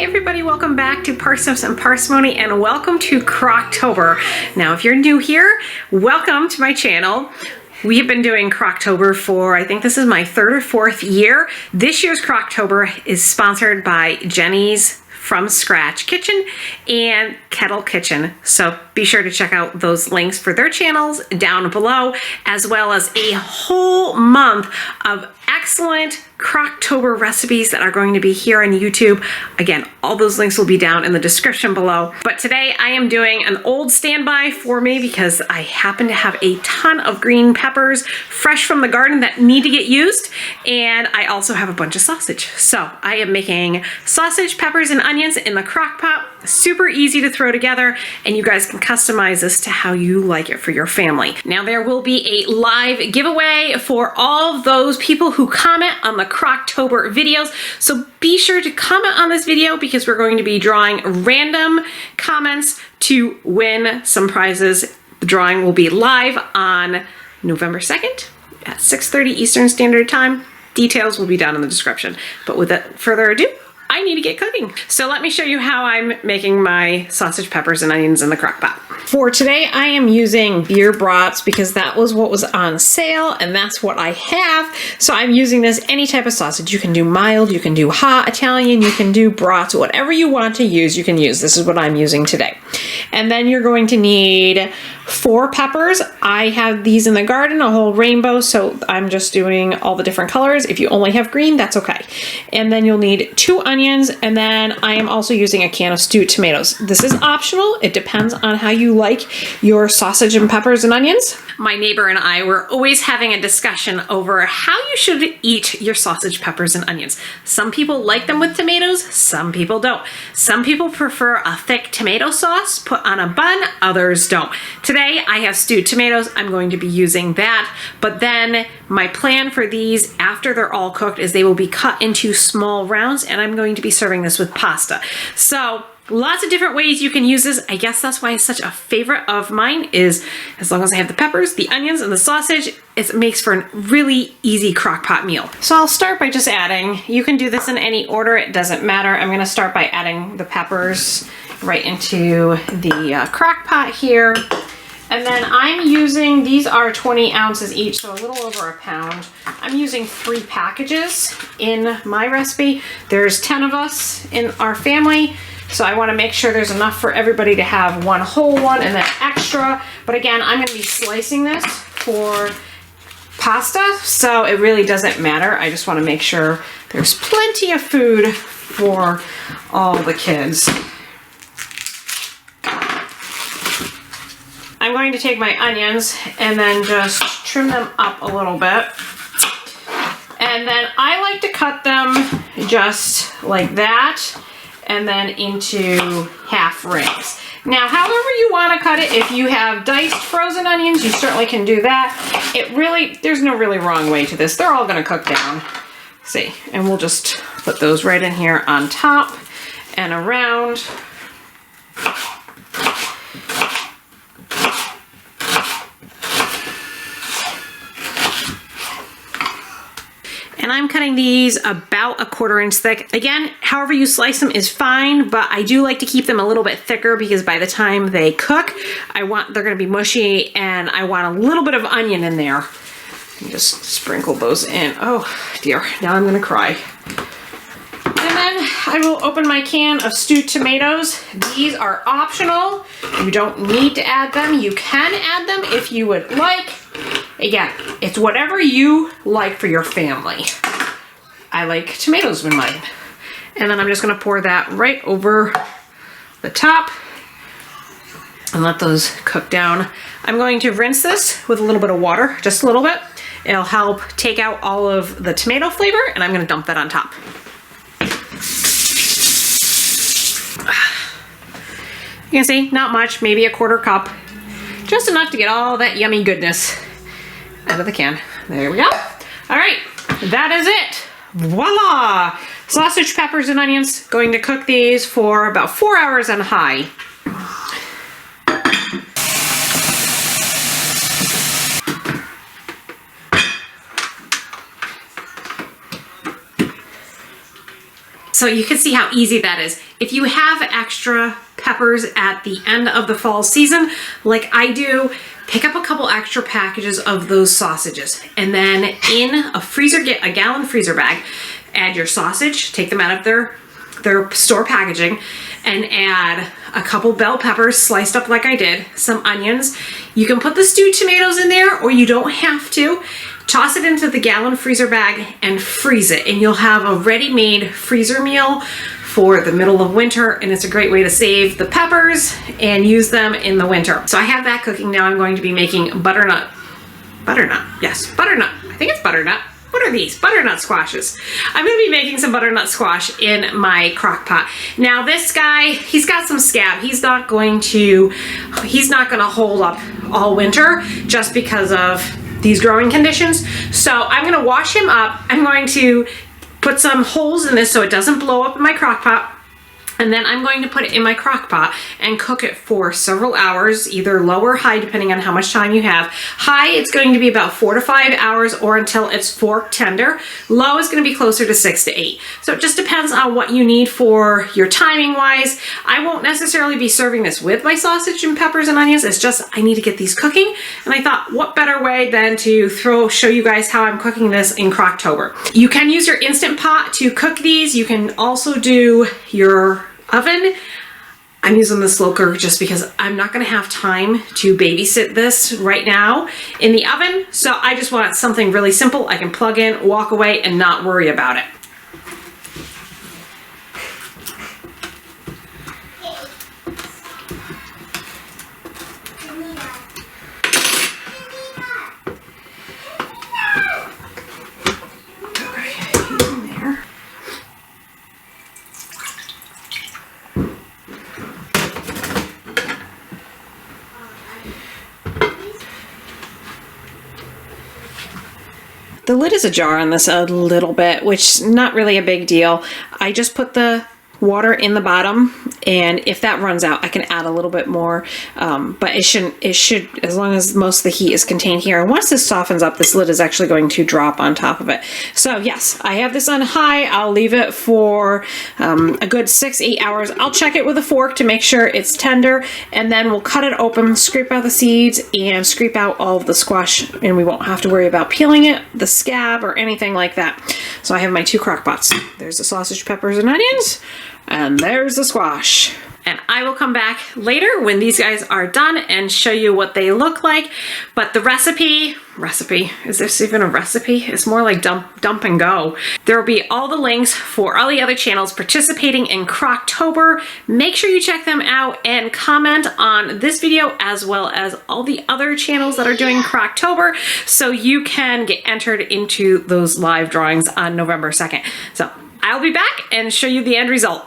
everybody, welcome back to Parsnips and Parsimony and welcome to CROCKTOBER. Now if you're new here, welcome to my channel. We have been doing CROCKTOBER for, I think this is my third or fourth year. This year's CROCKTOBER is sponsored by JENI'S From Scratch Kitchen and Kettle Kitchen. So be sure to check out those links for their channels down below, as well as a whole month of excellent CROCKTOBER recipes that are going to be here on YouTube. Again, all those links will be down in the description below. But today I am doing an old standby for me because I happen to have a ton of green peppers fresh from the garden that need to get used. And I also have a bunch of sausage. So I am making sausage, peppers, and onions in the crock pot. Super easy to throw together, and you guys can customize this to how you like it for your family. Now there will be a live giveaway for all of those people who comment on the CROCKTOBER videos. So be sure to comment on this video because we're going to be drawing random comments to win some prizes. The drawing will be live on November 2nd at 6:30 Eastern Standard Time. Details will be down in the description. But without further ado, I need to get cooking. So let me show you how I'm making my sausage, peppers, and onions in the crock pot. For today, I am using beer brats because that was what was on sale and that's what I have. So I'm using this any type of sausage. You can do mild, you can do hot Italian, you can do brats, whatever you want to use, you can use. This is what I'm using today. And then you're going to need 4 peppers. I have these in the garden, a whole rainbow, so I'm just doing all the different colors. If you only have green, that's okay. And then you'll need 2 onions, and then I am also using a can of stewed tomatoes. This is optional. It depends on how you like your sausage and peppers and onions. My neighbor and I were always having a discussion over how you should eat your sausage, peppers, and onions. Some people like them with tomatoes, some people don't. Some people prefer a thick tomato sauce put on a bun, others don't. Today I have stewed tomatoes. I'm going to be using that, but then my plan for these after they're all cooked is they will be cut into small rounds, and I'm going to be serving this with pasta. So lots of different ways you can use this. I guess that's why it's such a favorite of mine, is as long as I have the peppers, the onions, and the sausage, it makes for a really easy crock pot meal. So I'll start by just adding, you can do this in any order, it doesn't matter. I'm gonna start by adding the peppers right into the crock pot here. And then I'm using, these are 20 ounces each, so a little over a pound. I'm using 3 packages in my recipe. There's 10 of us in our family, so I want to make sure there's enough for everybody to have one whole one and then extra. But again, I'm going to be slicing this for pasta, so it really doesn't matter. I just want to make sure there's plenty of food for all the kids. I'm going to take my onions and then just trim them up a little bit. And then I like to cut them just like that and then into half rings. Now, however you want to cut it, if you have diced frozen onions, you certainly can do that. There's no really wrong way to this. They're all going to cook down. See, and we'll just put those right in here on top and around. And I'm cutting these about 1/4 inch thick. Again, however you slice them is fine, but I do like to keep them a little bit thicker because by the time they cook, they're gonna be mushy and I want a little bit of onion in there. And just sprinkle those in. Oh dear, now I'm gonna cry. And then I will open my can of stewed tomatoes. These are optional. You don't need to add them. You can add them if you would like. Again, it's whatever you like for your family. I like tomatoes in mine. And then I'm just gonna pour that right over the top and let those cook down. I'm going to rinse this with a little bit of water, just a little bit. It'll help take out all of the tomato flavor, and I'm gonna dump that on top. You can see, not much, maybe 1/4 cup. Just enough to get all that yummy goodness out of the can. There we go. All right, that is it. Voila! Sausage, peppers, and onions. Going to cook these for about 4 hours on high. So you can see how easy that is. If you have extra peppers at the end of the fall season, like I do, pick up a couple extra packages of those sausages, and then in a gallon freezer bag, add your sausage, take them out of their store packaging, and add a couple bell peppers sliced up like I did, some onions. You can put the stewed tomatoes in there, or you don't have to. Toss it into the gallon freezer bag and freeze it, and you'll have a ready-made freezer meal for the middle of winter, and it's a great way to save the peppers and use them in the winter. So I have that cooking now. I'm going to be making butternut, yes, butternut. I think it's butternut. What are these? Butternut squashes. I'm going to be making some butternut squash in my crock pot. Now this guy, he's got some scab. He's not going to hold up all winter just because of these growing conditions. So I'm going to wash him up. I'm going to put some holes in this so it doesn't blow up in my crock pot. And then I'm going to put it in my crock pot and cook it for several hours, either low or high, depending on how much time you have. High, it's going to be about 4 to 5 hours or until it's fork tender. Low is going to be closer to 6 to 8. So it just depends on what you need for your timing wise. I won't necessarily be serving this with my sausage and peppers and onions. It's just I need to get these cooking. And I thought, what better way than to show you guys how I'm cooking this in Crocktober. You can use your Instant Pot to cook these. You can also do your oven. I'm using the slow cooker just because I'm not going to have time to babysit this right now in the oven. So I just want something really simple I can plug in, walk away, and not worry about it. The lid is ajar on this a little bit, which is not really a big deal. I just put the water in the bottom, and if that runs out, I can add a little bit more, but it should, as long as most of the heat is contained here. And once this softens up, this lid is actually going to drop on top of it. So yes, I have this on high. I'll leave it for a good 6-8 hours. I'll check it with a fork to make sure it's tender, and then we'll cut it open, scrape out the seeds, and scrape out all of the squash, and we won't have to worry about peeling it, the scab, or anything like that. So I have my 2 crock pots. There's the sausage, peppers, and onions. And there's the squash. And I will come back later when these guys are done and show you what they look like. But the recipe, is this even a recipe? It's more like dump and go. There will be all the links for all the other channels participating in Crocktober. Make sure you check them out and comment on this video as well as all the other channels that are doing Crocktober so you can get entered into those live drawings on November 2nd. So I'll be back and show you the end result.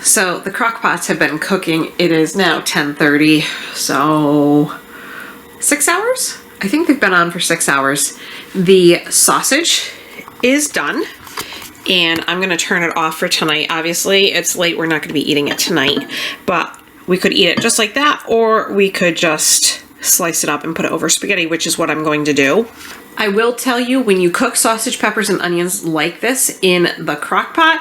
So the crock pots have been cooking. It is now 10:30, so 6 hours? I think they've been on for 6 hours. The sausage is done, and I'm gonna turn it off for tonight. Obviously, it's late, we're not gonna be eating it tonight, but we could eat it just like that, or we could just slice it up and put it over spaghetti, which is what I'm going to do. I will tell you, when you cook sausage, peppers, and onions like this in the crock pot,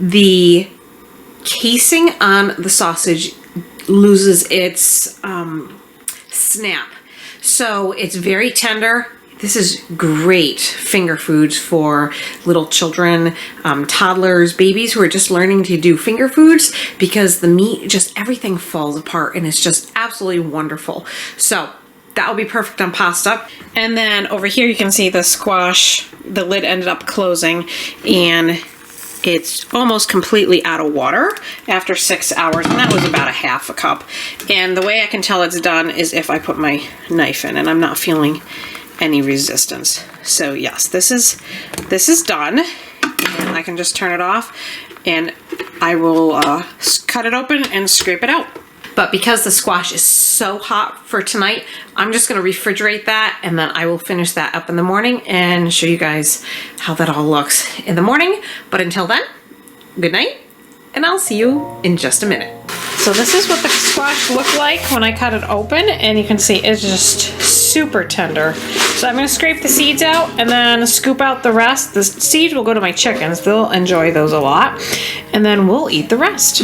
the casing on the sausage loses its snap. So it's very tender. This is great finger foods for little children, toddlers, babies who are just learning to do finger foods, because the meat, just everything falls apart and it's just absolutely wonderful. So that will be perfect on pasta. And then over here you can see the squash, the lid ended up closing, and it's almost completely out of water after 6 hours, and that was about a half a cup. And the way I can tell it's done is if I put my knife in, and I'm not feeling any resistance. So yes, this is done, and I can just turn it off, and I will cut it open and scrape it out. But because the squash is so hot for tonight, I'm just gonna refrigerate that, and then I will finish that up in the morning and show you guys how that all looks in the morning. But until then, good night, and I'll see you in just a minute. So this is what the squash looked like when I cut it open, and you can see it's just super tender. So I'm gonna scrape the seeds out and then scoop out the rest. The seeds will go to my chickens. They'll enjoy those a lot. And then we'll eat the rest.